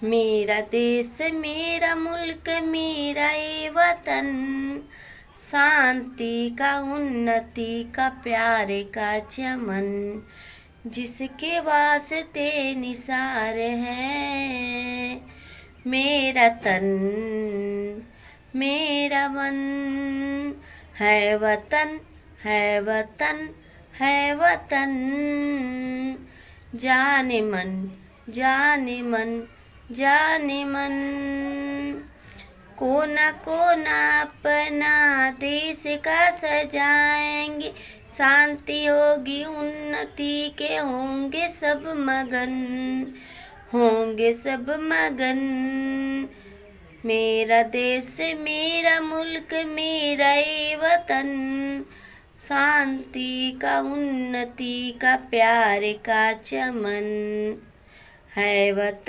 मेरा देश मेरा मुल्क मेरा ये वतन, शांति का उन्नति का प्यार का चमन, जिसके वास्ते निसार है मेरा तन मेरा मन। है वतन है वतन है वतन, जाने मन जाने मन जाने मन। कोना कोना अपना देश का सजाएंगे, शांति होगी उन्नति के होंगे सब मगन, होंगे सब मगन। मेरा देश मेरा मुल्क मेरा ये वतन, शांति का उन्नति का प्यार का चमन, है वतन।